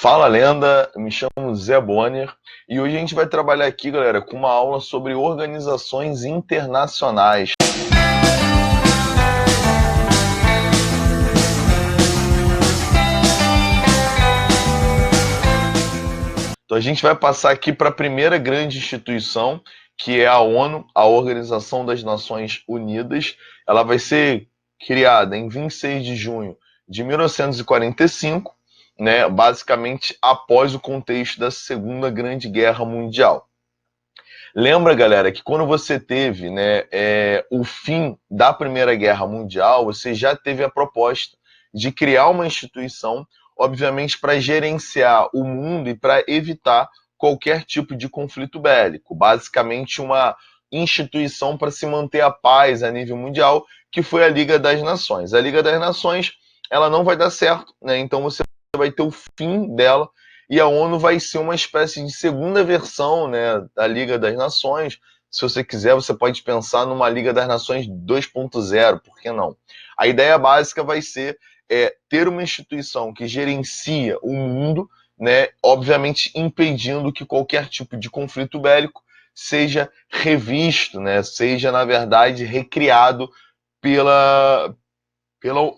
Fala lenda, me chamo Zé Bonner e hoje a gente vai trabalhar aqui, galera, com uma aula sobre organizações internacionais. Então a gente vai passar aqui para a primeira grande instituição, que é a ONU, a Organização das Nações Unidas. Ela vai ser criada em 26 de junho de 1945, né, basicamente após o contexto da Segunda Grande Guerra Mundial. Lembra, galera, que quando você teve, né, o fim da Primeira Guerra Mundial, você já teve a proposta de criar uma instituição, obviamente, para gerenciar o mundo e para evitar qualquer tipo de conflito bélico. Basicamente, uma instituição para se manter a paz a nível mundial, que foi a Liga das Nações. A Liga das Nações, ela não vai dar certo, né? Então você vai ter o fim dela e a ONU vai ser uma espécie de segunda versão, né, da Liga das Nações. Se você quiser, você pode pensar numa Liga das Nações 2.0, por que não? A ideia básica vai ser ter uma instituição que gerencia o mundo, né, obviamente impedindo que qualquer tipo de conflito bélico seja revisto, né, seja, na verdade, recriado pela, pela,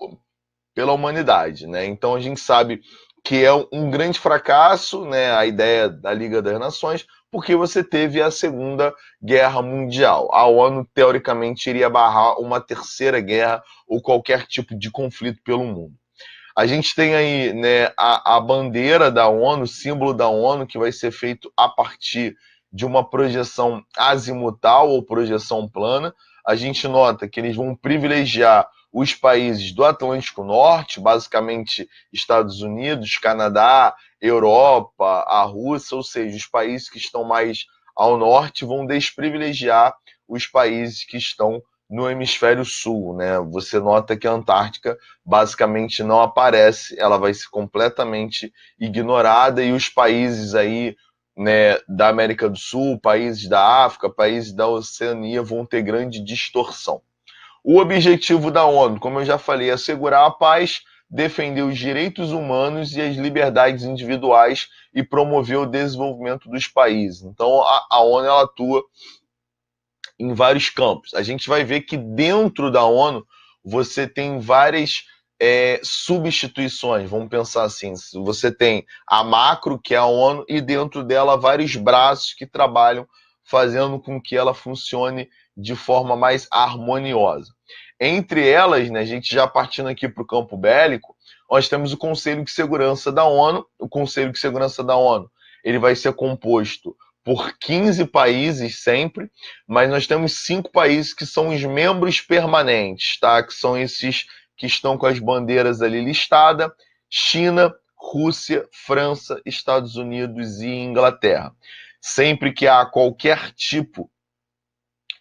pela humanidade, né? Então a gente sabe que é um grande fracasso, né, a ideia da Liga das Nações, porque você teve a Segunda Guerra Mundial. A ONU, teoricamente, iria barrar uma terceira guerra ou qualquer tipo de conflito pelo mundo. A gente tem aí, né, a bandeira da ONU, o símbolo da ONU, que vai ser feito a partir de uma projeção azimutal ou projeção plana. A gente nota que eles vão privilegiar os países do Atlântico Norte, basicamente Estados Unidos, Canadá, Europa, a Rússia, ou seja, os países que estão mais ao norte vão desprivilegiar os países que estão no hemisfério sul, né? Você nota que a Antártica basicamente não aparece, ela vai ser completamente ignorada e os países aí, né, da América do Sul, países da África, países da Oceania vão ter grande distorção. O objetivo da ONU, como eu já falei, é assegurar a paz, defender os direitos humanos e as liberdades individuais e promover o desenvolvimento dos países. Então, a ONU ela atua em vários campos. A gente vai ver que dentro da ONU você tem várias substituições. Vamos pensar assim: você tem a macro, que é a ONU, e dentro dela vários braços que trabalham fazendo com que ela funcione de forma mais harmoniosa. Entre elas, né, a gente já partindo aqui para o campo bélico, nós temos o Conselho de Segurança da ONU. O Conselho de Segurança da ONU ele vai ser composto por 15 países sempre, mas nós temos 5 países que são os membros permanentes, tá? Que são esses que estão com as bandeiras ali listadas: China, Rússia, França, Estados Unidos e Inglaterra. Sempre que há qualquer tipo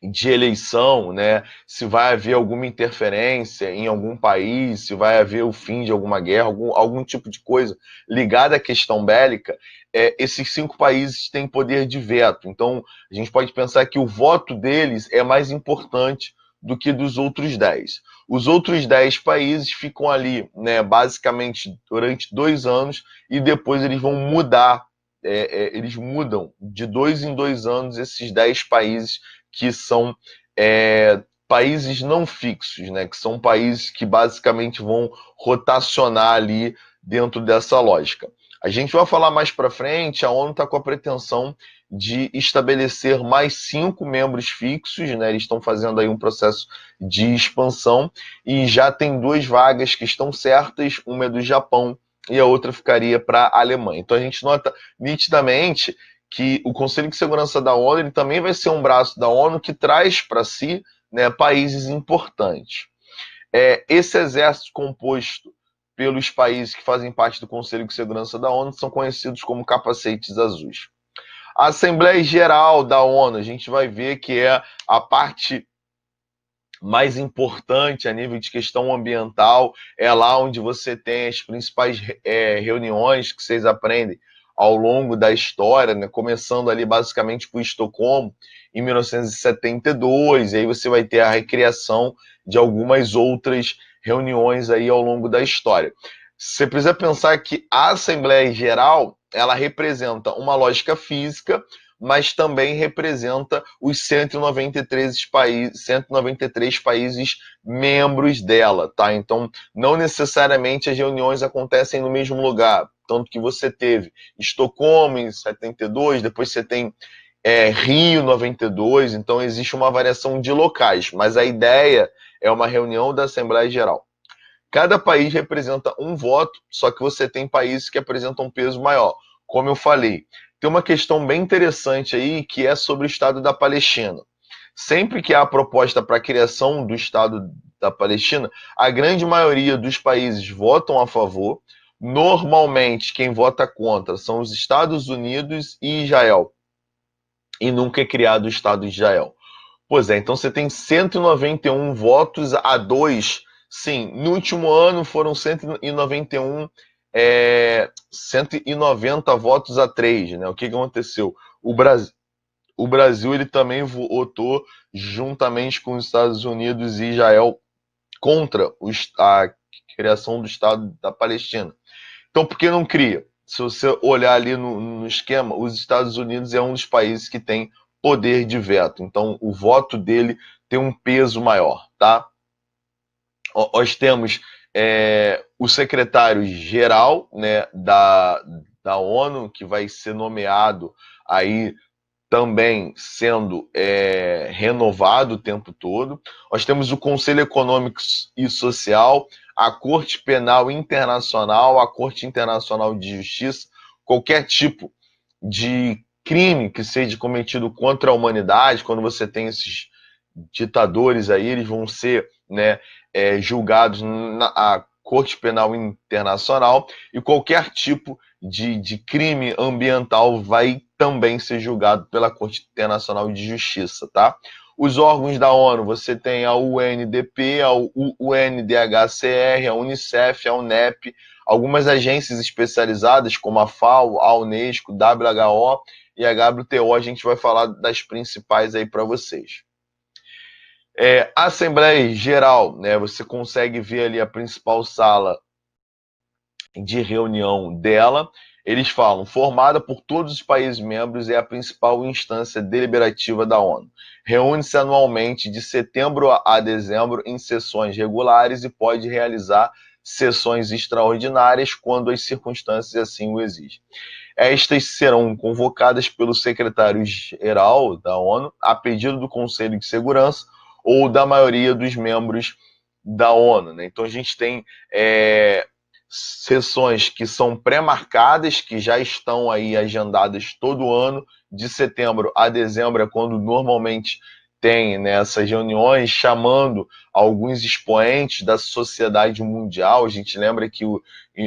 de eleição, né? Se vai haver alguma interferência em algum país, se vai haver o fim de alguma guerra, algum tipo de coisa ligada à questão bélica, esses 5 países têm poder de veto. Então, a gente pode pensar que o voto deles é mais importante do que dos outros 10. Os outros 10 países ficam ali, né, basicamente durante 2 anos e depois eles vão mudar, eles mudam de 2 em 2 anos esses 10 países que são países não fixos, né? Que são países que basicamente vão rotacionar ali dentro dessa lógica. A gente vai falar mais para frente, a ONU está com a pretensão de estabelecer mais 5 membros fixos, né? Eles estão fazendo aí um processo de expansão e já tem 2 vagas que estão certas, uma é do Japão e a outra ficaria para a Alemanha. Então a gente nota nitidamente que o Conselho de Segurança da ONU ele também vai ser um braço da ONU que traz para si, né, países importantes. Esse exército composto pelos países que fazem parte do Conselho de Segurança da ONU são conhecidos como capacetes azuis. A Assembleia Geral da ONU, a gente vai ver que é a parte mais importante a nível de questão ambiental, é lá onde você tem as principais reuniões que vocês aprendem ao longo da história, né? Começando ali basicamente por Estocolmo, em 1972, e aí você vai ter a recriação de algumas outras reuniões aí ao longo da história. você precisa pensar que a Assembleia Geral, ela representa uma lógica física, mas também representa os 193 países membros dela, tá? Então, não necessariamente as reuniões acontecem no mesmo lugar. Tanto que você teve Estocolmo em 72, depois você tem Rio 92, então existe uma variação de locais, mas a ideia é uma reunião da Assembleia Geral. Cada país representa um voto, só que você tem países que apresentam um peso maior. Como eu falei, tem uma questão bem interessante aí que é sobre o Estado da Palestina. Sempre que há a proposta para a criação do Estado da Palestina, a grande maioria dos países votam a favor. Normalmente, quem vota contra são os Estados Unidos e Israel. E nunca é criado o Estado de Israel. Pois é, então você tem 191 votos a 2. Sim, no último ano foram 191, 190 votos a 3, né? O que aconteceu? O Brasil ele também votou juntamente com os Estados Unidos e Israel contra a criação do Estado da Palestina. Então, por que não cria? Se você olhar ali no esquema, os Estados Unidos é um dos países que tem poder de veto. Então, o voto dele tem um peso maior, tá? Nós temos o secretário-geral, né, da ONU, que vai ser nomeado aí também sendo renovado o tempo todo. Nós temos o Conselho Econômico e Social, a Corte Penal Internacional, a Corte Internacional de Justiça, qualquer tipo de crime que seja cometido contra a humanidade, quando você tem esses ditadores aí, eles vão ser, né, julgados na Corte Penal Internacional, e qualquer tipo de crime ambiental vai também ser julgado pela Corte Internacional de Justiça, tá? Os órgãos da ONU, você tem a UNDP, a UNDHCR, a Unicef, a UNEP, algumas agências especializadas como a FAO, a Unesco, WHO e a WTO, a gente vai falar das principais aí para vocês. A Assembleia Geral, né, você consegue ver ali a principal sala de reunião dela. Eles falam, formada por todos os países membros, é a principal instância deliberativa da ONU. Reúne-se anualmente de setembro a dezembro em sessões regulares e pode realizar sessões extraordinárias quando as circunstâncias assim o exigem. Estas serão convocadas pelo secretário-geral da ONU a pedido do Conselho de Segurança ou da maioria dos membros da ONU, né? Então a gente tem sessões que são pré-marcadas, que já estão aí agendadas todo ano, de setembro a dezembro é quando normalmente tem, né, essas reuniões, chamando alguns expoentes da sociedade mundial. A gente lembra que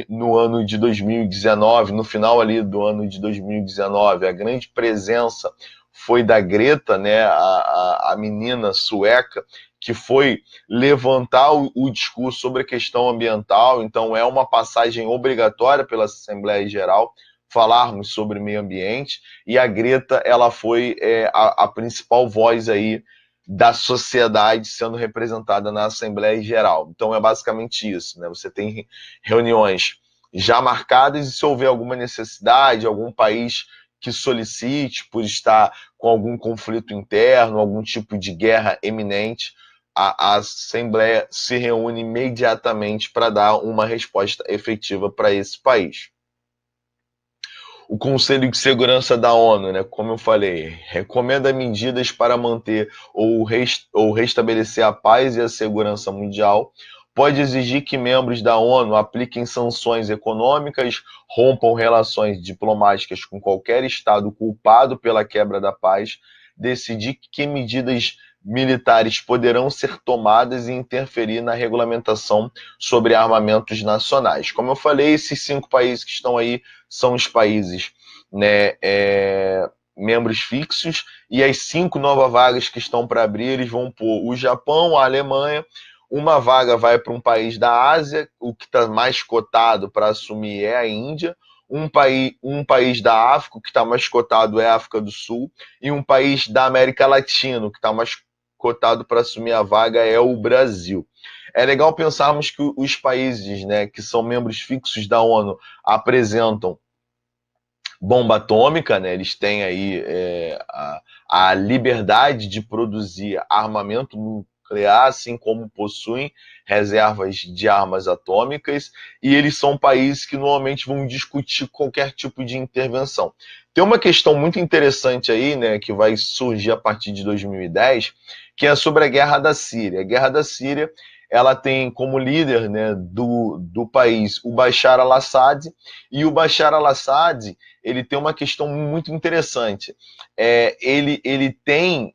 no ano de 2019, no final ali do ano de 2019, a grande presença foi da Greta, né, a menina sueca, que foi levantar o discurso sobre a questão ambiental. Então, é uma passagem obrigatória pela Assembleia Geral falarmos sobre meio ambiente, e a Greta ela foi a principal voz aí da sociedade sendo representada na Assembleia Geral. Então, é basicamente isso, né? Você tem reuniões já marcadas, e se houver alguma necessidade, algum país que solicite por estar com algum conflito interno, algum tipo de guerra eminente, a Assembleia se reúne imediatamente para dar uma resposta efetiva para esse país. O Conselho de Segurança da ONU, né, como eu falei, recomenda medidas para manter ou restabelecer a paz e a segurança mundial, pode exigir que membros da ONU apliquem sanções econômicas, rompam relações diplomáticas com qualquer Estado culpado pela quebra da paz, decidir que medidas militares poderão ser tomadas e interferir na regulamentação sobre armamentos nacionais. Como eu falei, esses 5 países que estão aí são os países, né, membros fixos, e as 5 novas vagas que estão para abrir, eles vão pôr o Japão, a Alemanha, uma vaga vai para um país da Ásia, o que está mais cotado para assumir é a Índia, um país da África, o que está mais cotado é a África do Sul, e um país da América Latina, o que está mais cotado para assumir a vaga é o Brasil. É legal pensarmos que os países, né, que são membros fixos da ONU apresentam bomba atômica, né? Eles têm aí a liberdade de produzir armamento nuclear, assim como possuem reservas de armas atômicas, e eles são países que normalmente vão discutir qualquer tipo de intervenção. Tem uma questão muito interessante aí, né, que vai surgir a partir de 2010, que é sobre a guerra da Síria. A guerra da Síria, ela tem como líder, né, do país o Bashar al-Assad, e o Bashar al-Assad ele tem uma questão muito interessante. Ele tem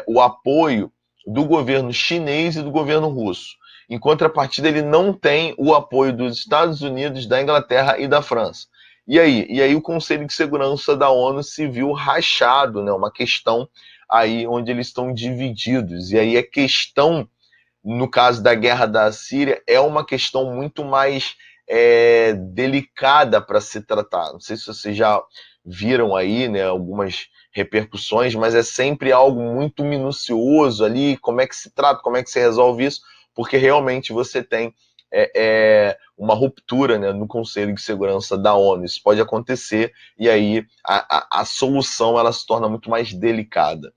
o apoio do governo chinês e do governo russo. Em contrapartida, ele não tem o apoio dos Estados Unidos, da Inglaterra e da França. E aí o Conselho de Segurança da ONU se viu rachado, né? Uma questão aí onde eles estão divididos. E aí a questão, no caso da guerra da Síria, é uma questão muito mais delicada para se tratar. Não sei se vocês já viram aí, né, algumas repercussões, mas é sempre algo muito minucioso ali, como é que se trata, como é que se resolve isso, porque realmente você tem uma ruptura, né, no Conselho de Segurança da ONU. Isso pode acontecer e aí a solução ela se torna muito mais delicada.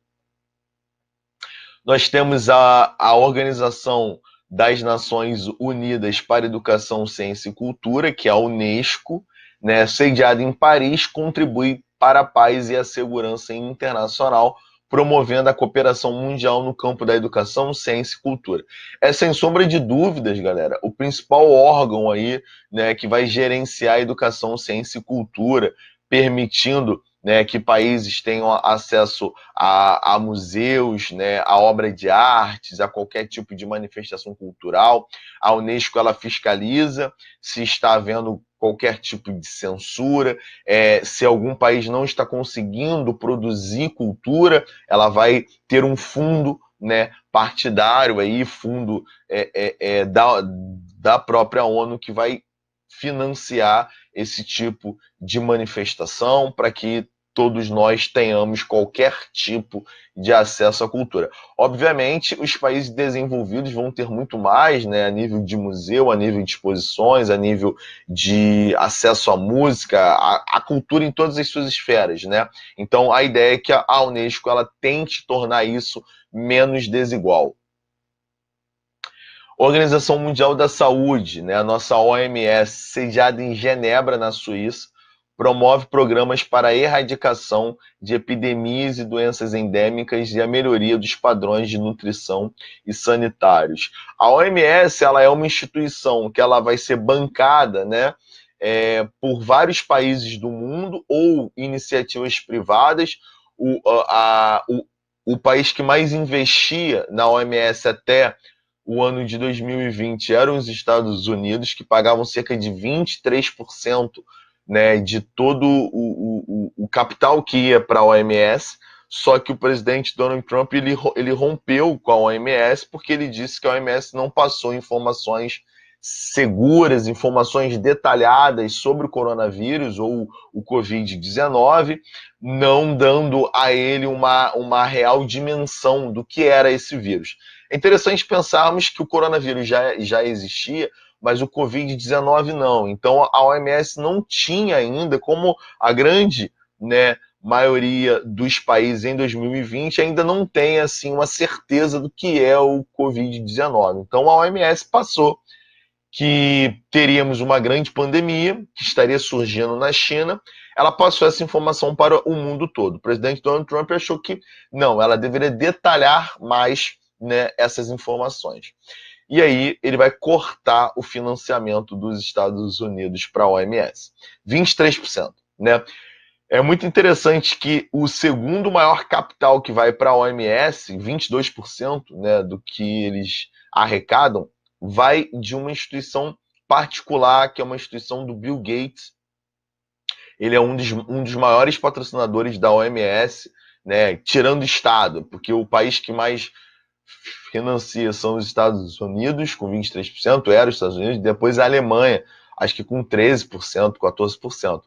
Nós temos a Organização das Nações Unidas para Educação, Ciência e Cultura, que é a Unesco, né, sediada em Paris, contribui para a paz e a segurança internacional, promovendo a cooperação mundial no campo da educação, ciência e cultura. É, sem sombra de dúvidas, galera, o principal órgão aí, né, que vai gerenciar a educação, ciência e cultura, permitindo, né, que países tenham acesso a museus, né, a obra de artes, a qualquer tipo de manifestação cultural. A Unesco ela fiscaliza se está havendo qualquer tipo de censura, se algum país não está conseguindo produzir cultura, ela vai ter um fundo, né, partidário aí, fundo da própria ONU que vai financiar esse tipo de manifestação para que todos nós tenhamos qualquer tipo de acesso à cultura. Obviamente, os países desenvolvidos vão ter muito mais, né, a nível de museu, a nível de exposições, a nível de acesso à música, à cultura em todas as suas esferas, né? Então, a ideia é que a Unesco ela tente tornar isso menos desigual. Organização Mundial da Saúde, né, a nossa OMS, sediada em Genebra, na Suíça, promove programas para a erradicação de epidemias e doenças endêmicas e a melhoria dos padrões de nutrição e sanitários. A OMS ela é uma instituição que ela vai ser bancada, né, por vários países do mundo ou iniciativas privadas. O país que mais investia na OMS até o ano de 2020 eram os Estados Unidos, que pagavam cerca de 23%, né, de todo o capital que ia para a OMS, só que o presidente Donald Trump ele rompeu com a OMS porque ele disse que a OMS não passou informações seguras, informações detalhadas sobre o coronavírus ou o Covid-19, não dando a ele uma real dimensão do que era esse vírus. É interessante pensarmos que o coronavírus já existia, mas o Covid-19 não. Então a OMS não tinha ainda, como a grande, né, maioria dos países em 2020 ainda não tem assim uma certeza do que é o Covid-19. Então a OMS passou que teríamos uma grande pandemia que estaria surgindo na China. Ela passou essa informação para o mundo todo. O presidente Donald Trump achou que não, ela deveria detalhar mais, né, essas informações. E aí ele vai cortar o financiamento dos Estados Unidos para a OMS. 23%, né? É muito interessante que o segundo maior capital que vai para a OMS, 22%, né, do que eles arrecadam, vai de uma instituição particular, que é uma instituição do Bill Gates. Ele é um dos maiores patrocinadores da OMS, né, tirando o Estado, porque o país que mais financia são os Estados Unidos, com 23%, era os Estados Unidos, depois a Alemanha. acho que com 13%, 14%.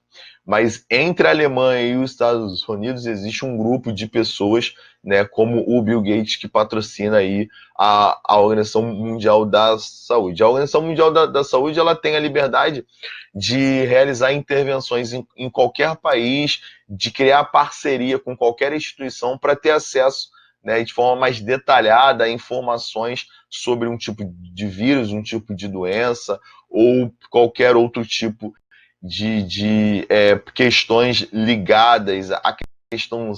Mas entre a Alemanha e os Estados Unidos existe um grupo de pessoas, né, como o Bill Gates, que patrocina aí a Organização Mundial da Saúde. A Organização Mundial da Saúde, ela tem a liberdade de realizar intervenções em qualquer país, de criar parceria com qualquer instituição para ter acesso, né, de forma mais detalhada a informações sobre um tipo de vírus, um tipo de doença ou qualquer outro tipo de questões ligadas à questão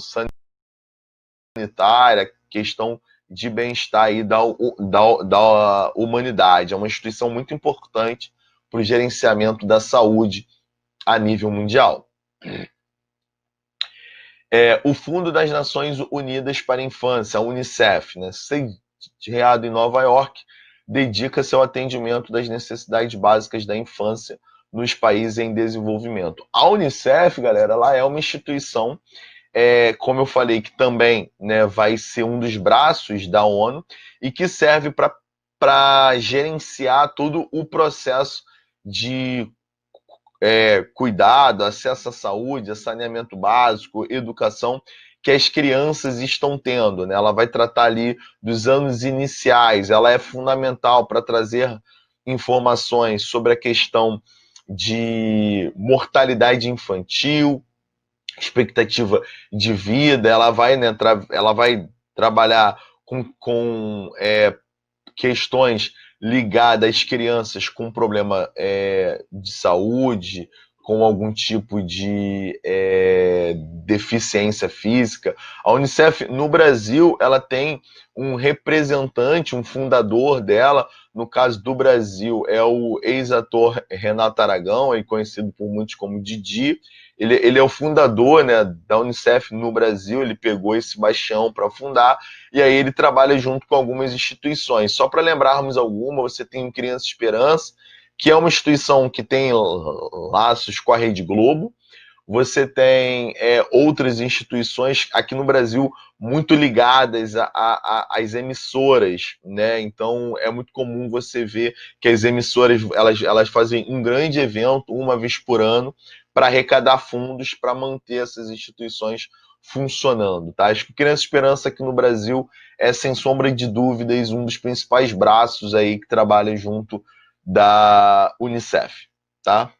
sanitária, questão de bem-estar aí da humanidade. É uma instituição muito importante para o gerenciamento da saúde a nível mundial. O Fundo das Nações Unidas para a Infância, a Unicef, né, sediado em Nova York, dedica seu atendimento das necessidades básicas da infância nos países em desenvolvimento. A Unicef, galera, ela é uma instituição, como eu falei, que também, né, vai ser um dos braços da ONU e que serve para gerenciar todo o processo de cuidado, acesso à saúde, a saneamento básico, educação que as crianças estão tendo, né? Ela vai tratar ali dos anos iniciais, ela é fundamental para trazer informações sobre a questão de mortalidade infantil, expectativa de vida, ela vai trabalhar com questões ligadas às crianças com problema de saúde, com algum tipo de deficiência física. A Unicef, no Brasil, ela tem um representante, um fundador dela. No caso do Brasil, é o ex-ator Renato Aragão, conhecido por muitos como Didi. Ele é o fundador, né, da Unicef no Brasil, ele pegou esse bastião para fundar, e aí ele trabalha junto com algumas instituições. Só para lembrarmos alguma, você tem o Criança Esperança, que é uma instituição que tem laços com a Rede Globo. Você tem outras instituições aqui no Brasil muito ligadas às emissoras, né? Então é muito comum você ver que as emissoras elas fazem um grande evento uma vez por ano para arrecadar fundos para manter essas instituições funcionando, tá? Acho que Criança Esperança aqui no Brasil é, sem sombra de dúvidas, um dos principais braços aí que trabalha junto da Unicef, tá?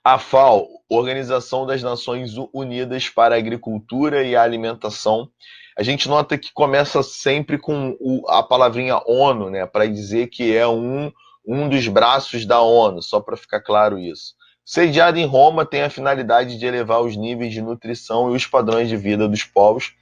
A FAO, Organização das Nações Unidas para a Agricultura e a Alimentação, a gente nota que começa sempre com a palavrinha ONU, né, para dizer que é um dos braços da ONU, só para ficar claro isso. Sediada em Roma, tem a finalidade de elevar os níveis de nutrição e os padrões de vida dos povos,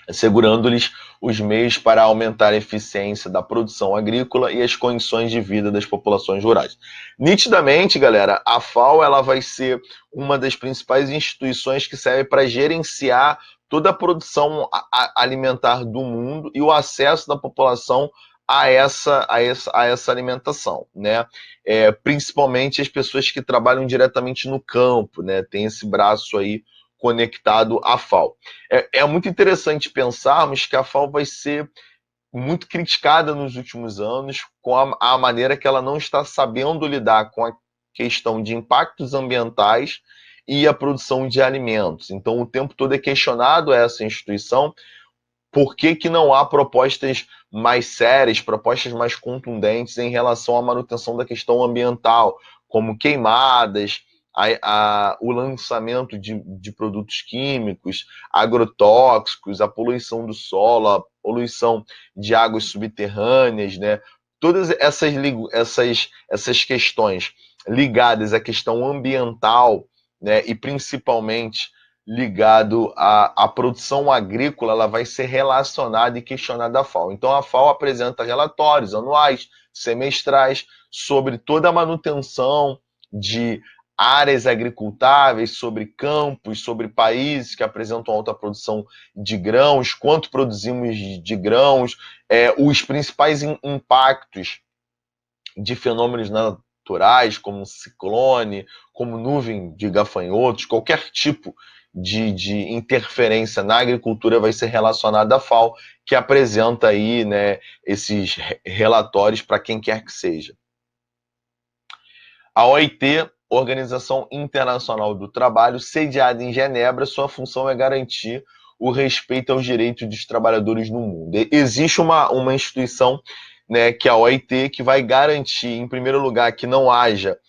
assegurando-lhes os meios para aumentar a eficiência da produção agrícola e as condições de vida das populações rurais. Nitidamente, galera, a FAO ela vai ser uma das principais instituições que serve para gerenciar toda a produção alimentar do mundo e o acesso da população a essa alimentação, né? Principalmente as pessoas que trabalham diretamente no campo, né? Tem esse braço aí conectado à FAO. É muito interessante pensarmos que a FAO vai ser muito criticada nos últimos anos com a maneira que ela não está sabendo lidar com a questão de impactos ambientais e a produção de alimentos. Então, o tempo todo é questionado essa instituição por que não há propostas mais sérias, propostas mais contundentes em relação à manutenção da questão ambiental, como queimadas, o lançamento de produtos químicos, agrotóxicos, a poluição do solo, a poluição de águas subterrâneas, né? Todas essas questões ligadas à questão ambiental, né? E principalmente ligado à produção agrícola, ela vai ser relacionada e questionada à FAO. Então, a FAO apresenta relatórios anuais, semestrais, sobre toda a manutenção de áreas agricultáveis, sobre campos, sobre países que apresentam alta produção de grãos, quanto produzimos de grãos, os principais impactos de fenômenos naturais, como ciclone, como nuvem de gafanhotos, qualquer tipo de interferência na agricultura vai ser relacionada à FAO, que apresenta aí, né, esses relatórios para quem quer que seja. A OIT, Organização Internacional do Trabalho, sediada em Genebra, sua função é garantir o respeito aos direitos dos trabalhadores no mundo. Existe uma instituição, né, que é a OIT, que vai garantir, em primeiro lugar, que não haja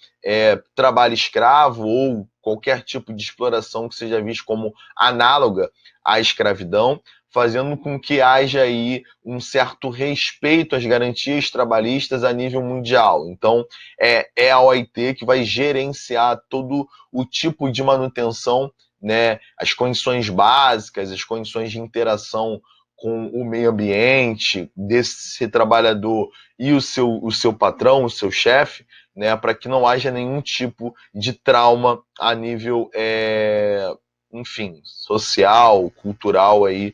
trabalho escravo ou qualquer tipo de exploração que seja visto como análoga à escravidão, fazendo com que haja aí um certo respeito às garantias trabalhistas a nível mundial. Então, é a OIT que vai gerenciar todo o tipo de manutenção, né, as condições básicas, as condições de interação com o meio ambiente desse trabalhador e o seu patrão, o seu chefe, né, para que não haja nenhum tipo de trauma a nível, enfim, social, cultural aí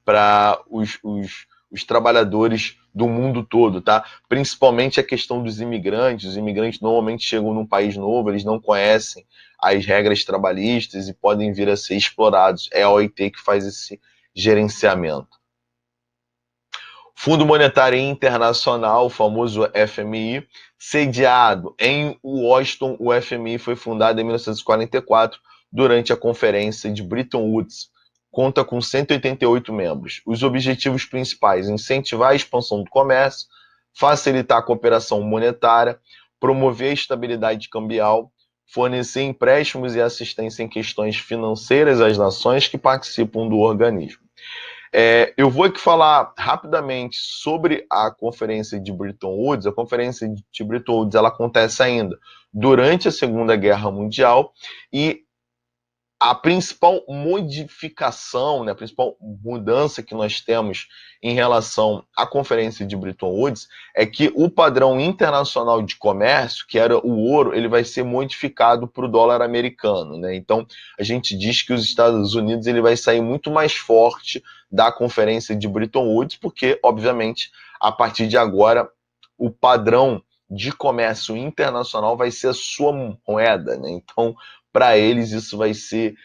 para os trabalhadores do mundo todo, tá? Principalmente a questão dos imigrantes. Os imigrantes normalmente chegam num país novo, eles não conhecem as regras trabalhistas e podem vir a ser explorados. É a OIT que faz esse gerenciamento. Fundo Monetário Internacional, o famoso FMI, sediado em Washington. O FMI foi fundado em 1944 durante a Conferência de Bretton Woods. Conta com 188 membros. Os objetivos principais: incentivar a expansão do comércio, facilitar a cooperação monetária, promover a estabilidade cambial, fornecer empréstimos e assistência em questões financeiras às nações que participam do organismo. Eu vou aqui falar rapidamente sobre a Conferência de Bretton Woods. A Conferência de Bretton Woods ela acontece ainda durante a Segunda Guerra Mundial e a principal modificação, né, a principal mudança que nós temos em relação à Conferência de Bretton Woods é que o padrão internacional de comércio, que era o ouro, ele vai ser modificado para o dólar americano, né? Então, a gente diz que os Estados Unidos ele vai sair muito mais forte da Conferência de Bretton Woods, porque, obviamente, a partir de agora, o padrão de comércio internacional vai ser a sua moeda, né? Então, para eles isso vai ser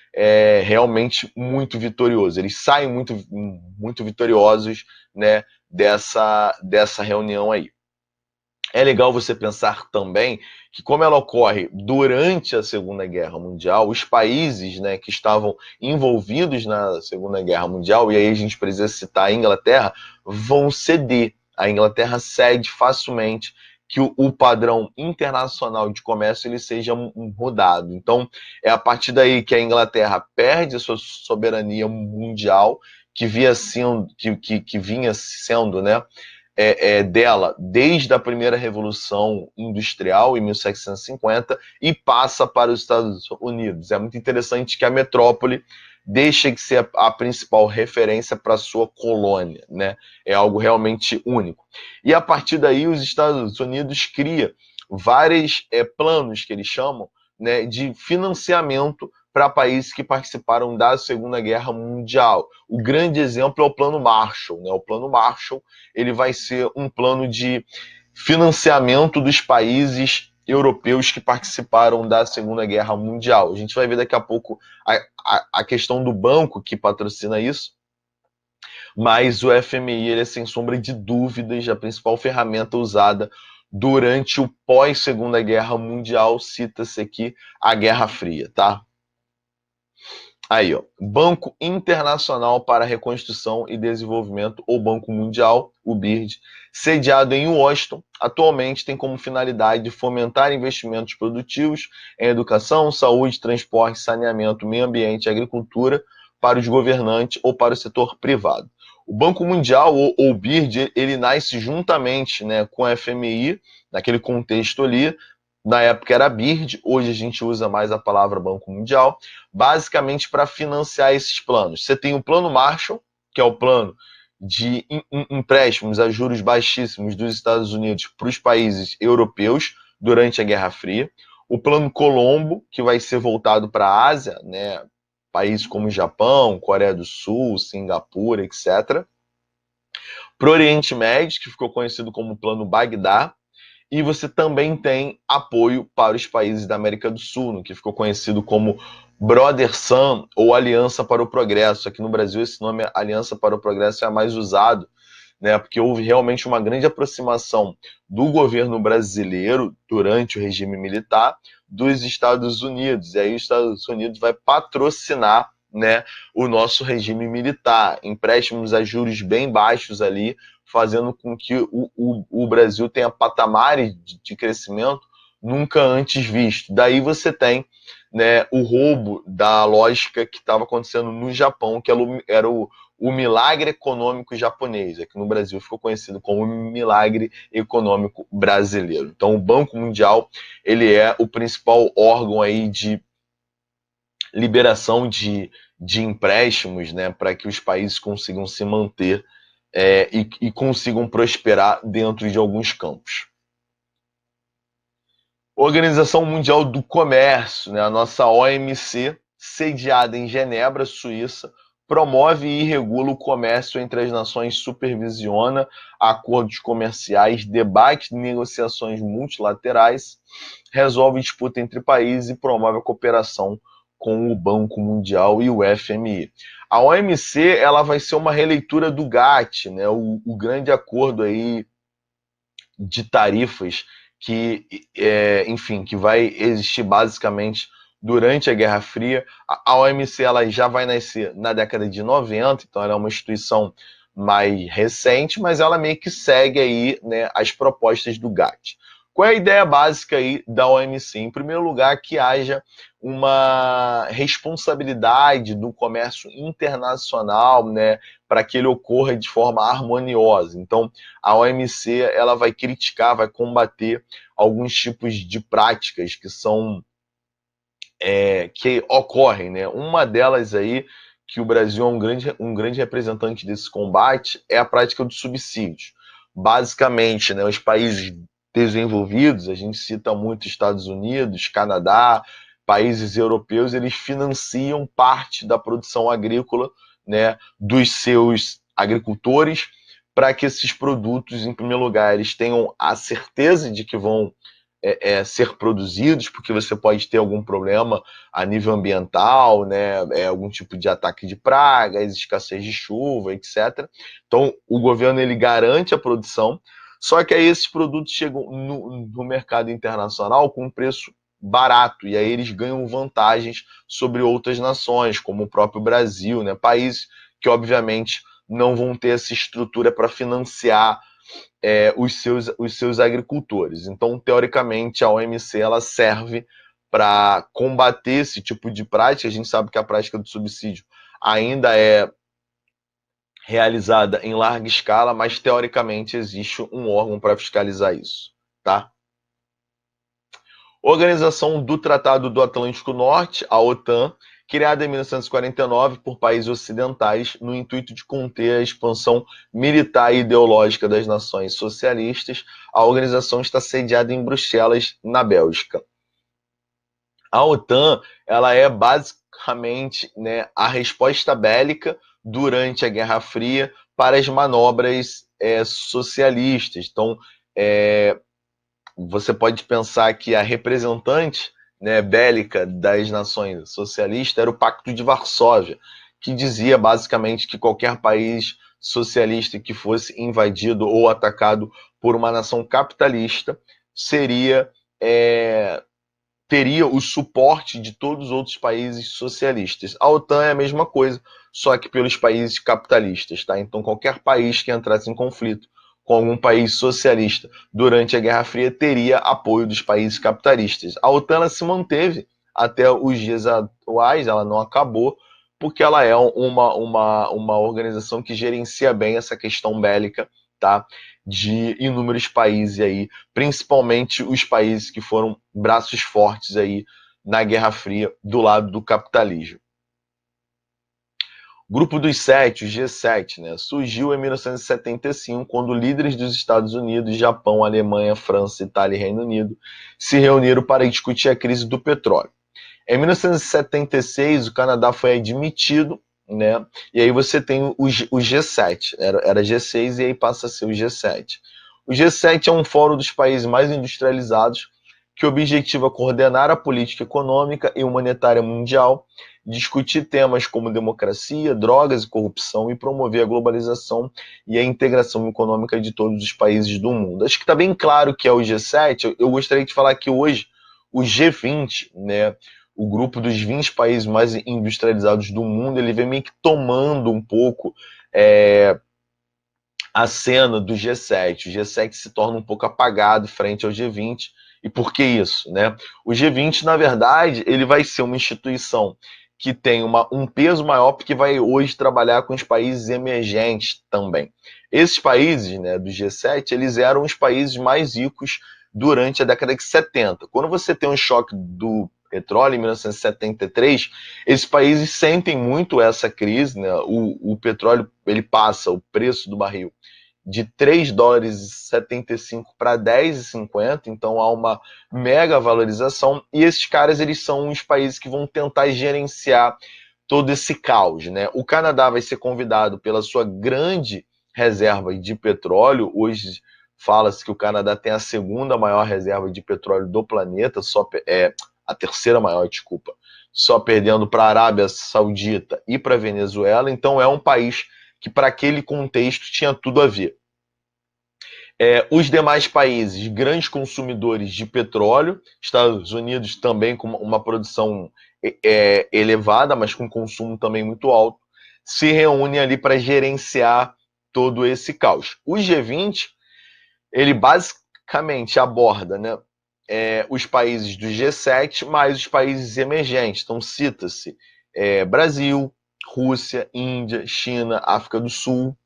realmente muito vitorioso. Eles saem muito vitoriosos, né, dessa reunião aí. É legal você pensar também que, como ela ocorre durante a Segunda Guerra Mundial, os países, né, que estavam envolvidos na Segunda Guerra Mundial, e aí a gente precisa citar a Inglaterra, vão ceder. A Inglaterra cede facilmente que o padrão internacional de comércio ele seja mudado. Então, é a partir daí que a Inglaterra perde a sua soberania mundial, que vinha sendo, né, dela desde a primeira Revolução Industrial, em 1750, e passa para os Estados Unidos. É muito interessante que a metrópole deixa de ser a principal referência para a sua colônia, né? É algo realmente único. E a partir daí, os Estados Unidos cria vários planos que eles chamam, né, de financiamento para países que participaram da Segunda Guerra Mundial. O grande exemplo é o Plano Marshall, né? O Plano Marshall ele vai ser um plano de financiamento dos países europeus que participaram da Segunda Guerra Mundial. A gente vai ver daqui a pouco a questão do banco que patrocina isso, mas o FMI ele é, sem sombra de dúvidas, a principal ferramenta usada durante o pós-Segunda Guerra Mundial. Cita-se aqui a Guerra Fria, tá? Aí, ó, Banco Internacional para Reconstrução e Desenvolvimento, ou Banco Mundial, o BIRD, sediado em Washington, atualmente tem como finalidade fomentar investimentos produtivos em educação, saúde, transporte, saneamento, meio ambiente e agricultura para os governantes ou para o setor privado. O Banco Mundial, ou BIRD, ele nasce juntamente, né, com a FMI, naquele contexto ali. Na época era BIRD, hoje a gente usa mais a palavra Banco Mundial, basicamente para financiar esses planos. Você tem o Plano Marshall, que é o plano de empréstimos a juros baixíssimos dos Estados Unidos para os países europeus durante a Guerra Fria. O Plano Colombo, que vai ser voltado para a Ásia, né? Países como Japão, Coreia do Sul, Singapura, etc. Para o Oriente Médio, que ficou conhecido como Plano Bagdá. E você também tem apoio para os países da América do Sul, no que ficou conhecido como Brother Sun ou Aliança para o Progresso. Aqui no Brasil esse nome Aliança para o Progresso é mais usado, né? Porque houve realmente uma grande aproximação do governo brasileiro durante o regime militar dos Estados Unidos. E aí os Estados Unidos vai patrocinar, né, o nosso regime militar, empréstimos a juros bem baixos ali, fazendo com que o Brasil tenha patamares de crescimento nunca antes visto. Daí você tem, né, o roubo da lógica que estava acontecendo no Japão, que era o milagre econômico japonês, que no Brasil ficou conhecido como milagre econômico brasileiro. Então o Banco Mundial, ele é o principal órgão aí de liberação de empréstimos, né, para que os países consigam se manter e consigam prosperar dentro de alguns campos. Organização Mundial do Comércio, né, a nossa OMC, sediada em Genebra, Suíça, promove e regula o comércio entre as nações, supervisiona acordos comerciais, debate negociações multilaterais, resolve disputa entre países e promove a cooperação com o Banco Mundial e o FMI. A OMC, ela vai ser uma releitura do GATT, né, o grande acordo aí de tarifas que, enfim, que vai existir basicamente durante a Guerra Fria. A OMC ela já vai nascer na década de 90, então ela é uma instituição mais recente, mas ela meio que segue aí, né, as propostas do GATT. Qual é a ideia básica aí da OMC? Em primeiro lugar, que haja uma responsabilidade do comércio internacional, né, para que ele ocorra de forma harmoniosa. Então, a OMC ela vai criticar, vai combater alguns tipos de práticas que são que ocorrem, né? Uma delas aí que o Brasil é um grande representante desse combate é a prática dos subsídios. Basicamente, né, os países desenvolvidos, a gente cita muito Estados Unidos, Canadá, países europeus, eles financiam parte da produção agrícola, né, dos seus agricultores, para que esses produtos, em primeiro lugar, eles tenham a certeza de que vão ser produzidos, porque você pode ter algum problema a nível ambiental, né, algum tipo de ataque de pragas, escassez de chuva, etc. Então, o governo ele garante a produção, só que aí esses produtos chegam no mercado internacional com um preço barato, e aí eles ganham vantagens sobre outras nações, como o próprio Brasil, né, países que, obviamente, não vão ter essa estrutura para financiar os seus agricultores. Então, teoricamente, a OMC ela serve para combater esse tipo de prática. A gente sabe que a prática do subsídio ainda é realizada em larga escala, mas teoricamente existe um órgão para fiscalizar isso, tá? Organização do Tratado do Atlântico Norte, a OTAN, criada em 1949 por países ocidentais no intuito de conter a expansão militar e ideológica das nações socialistas. A organização está sediada em Bruxelas, na Bélgica. A OTAN ela é basicamente, né, a resposta bélica durante a Guerra Fria para as manobras socialistas. Então, você pode pensar que a representante, né, bélica das nações socialistas era o Pacto de Varsóvia, que dizia basicamente que qualquer país socialista que fosse invadido ou atacado por uma nação capitalista seria teria o suporte de todos os outros países socialistas. A OTAN é a mesma coisa, só que pelos países capitalistas, tá? Então qualquer país que entrasse em conflito com algum país socialista durante a Guerra Fria teria apoio dos países capitalistas. A OTAN ela se manteve até os dias atuais, ela não acabou, porque ela é uma organização que gerencia bem essa questão bélica, tá? De inúmeros países aí, principalmente os países que foram braços fortes aí na Guerra Fria do lado do capitalismo. O Grupo dos Sete, o G7, né, surgiu em 1975, quando líderes dos Estados Unidos, Japão, Alemanha, França, Itália e Reino Unido se reuniram para discutir a crise do petróleo. Em 1976, o Canadá foi admitido, né? E aí você tem o G7, era G6 e aí passa a ser o G7. O G7 é um fórum dos países mais industrializados que objetiva coordenar a política econômica e monetária mundial, discutir temas como democracia, drogas e corrupção e promover a globalização e a integração econômica de todos os países do mundo. Acho que está bem claro que é o G7. Eu gostaria de falar que hoje o G20, né, o grupo dos 20 países mais industrializados do mundo, ele vem meio que tomando um pouco a cena do G7. O G7 se torna um pouco apagado frente ao G20. E por que isso, né? O G20, na verdade, ele vai ser uma instituição que tem um peso maior porque vai hoje trabalhar com os países emergentes também. Esses países, né, do G7, eles eram os países mais ricos durante a década de 70. Quando você tem um choque do petróleo em 1973, esses países sentem muito essa crise, né? O petróleo, ele passa, o preço do barril, de 3 dólares e 75 para 10,50, então há uma mega valorização, e esses caras, eles são os países que vão tentar gerenciar todo esse caos, né? O Canadá vai ser convidado pela sua grande reserva de petróleo. Hoje fala-se que o Canadá tem a segunda maior reserva de petróleo do planeta, a terceira maior, desculpa, só perdendo para a Arábia Saudita e para a Venezuela. Então é um país que para aquele contexto tinha tudo a ver. Os demais países, grandes consumidores de petróleo, Estados Unidos também com uma produção elevada, mas com consumo também muito alto, se reúnem ali para gerenciar todo esse caos. O G20, ele basicamente aborda, né, os países do G7 mais os países emergentes. Então cita-se Brasil, Rússia, Índia, China, África do Sul.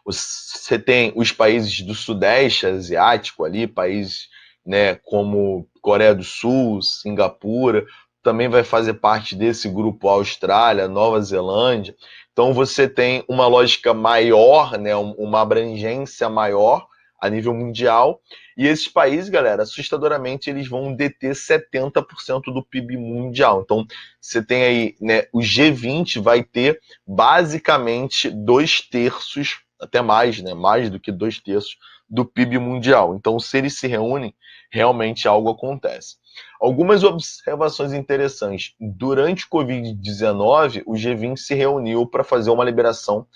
Você tem os países do Sudeste Asiático ali, países, né, como Coreia do Sul, Singapura, também vai fazer parte desse grupo, Austrália, Nova Zelândia. Então você tem uma lógica maior, né, uma abrangência maior a nível mundial, e esses países, galera, assustadoramente, eles vão deter 70% do PIB mundial. Então você tem aí, né, o G20 vai ter basicamente 2/3, até mais, né? Mais do que 2/3 do PIB mundial. Então, se eles se reúnem, realmente algo acontece. Algumas observações interessantes. Durante o Covid-19, o G20 se reuniu para fazer uma liberação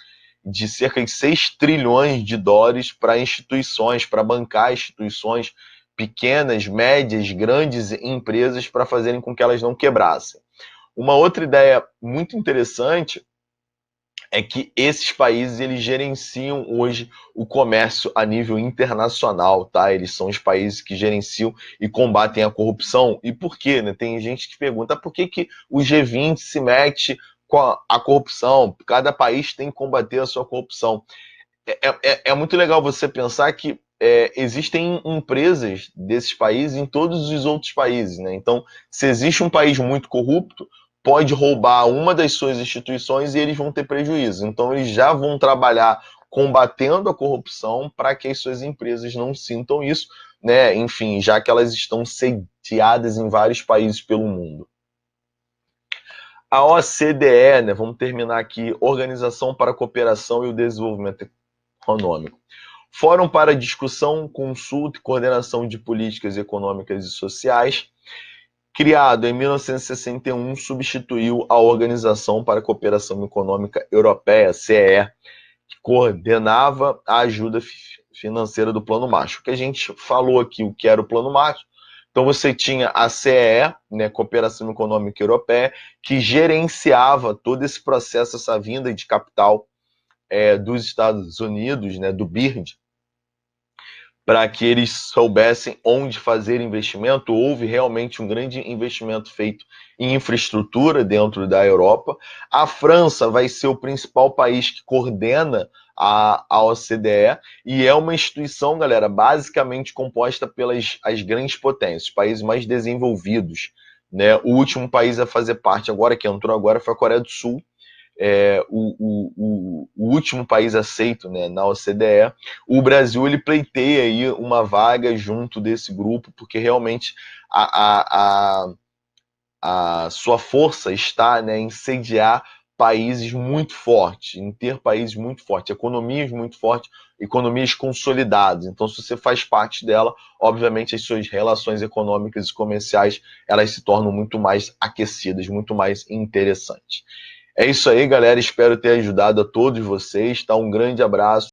de cerca de 6 trilhões de dólares para instituições, para bancar instituições pequenas, médias, grandes empresas, para fazerem com que elas não quebrassem. Uma outra ideia muito interessante é que esses países, eles gerenciam hoje o comércio a nível internacional, tá? Eles são os países que gerenciam e combatem a corrupção. E por quê, né? Tem gente que pergunta por que o G20 se mete com a corrupção? Cada país tem que combater a sua corrupção. É muito legal você pensar que existem empresas desses países em todos os outros países, né? Então, se existe um país muito corrupto, pode roubar uma das suas instituições e eles vão ter prejuízo. Então, eles já vão trabalhar combatendo a corrupção para que as suas empresas não sintam isso, né? Enfim, já que elas estão sediadas em vários países pelo mundo. A OCDE, né? Vamos terminar aqui, Organização para a Cooperação e o Desenvolvimento Econômico. Fórum para discussão, consulta e coordenação de políticas econômicas e sociais. Criado em 1961, substituiu a Organização para a Cooperação Econômica Europeia, CEE, que coordenava a ajuda financeira do Plano Marshall. O que a gente falou aqui, o que era o Plano Marshall. Então você tinha a CEE, né, Cooperação Econômica Europeia, que gerenciava todo esse processo, essa vinda de capital dos Estados Unidos, né, do BIRD, para que eles soubessem onde fazer investimento. Houve realmente um grande investimento feito em infraestrutura dentro da Europa. A França vai ser o principal país que coordena a OCDE, e é uma instituição, galera, basicamente composta pelas as grandes potências, os países mais desenvolvidos, né? O último país a fazer parte agora, que entrou agora, foi a Coreia do Sul, o último país aceito, né, na OCDE. O Brasil, ele pleiteia aí uma vaga junto desse grupo, porque realmente a sua força está, né, em sediar países muito fortes, em ter países muito fortes, economias muito fortes, economias consolidadas. Então, se você faz parte dela, obviamente as suas relações econômicas e comerciais, elas se tornam muito mais aquecidas, muito mais interessantes. É isso aí, galera. Espero ter ajudado a todos vocês. Tá? Um grande abraço.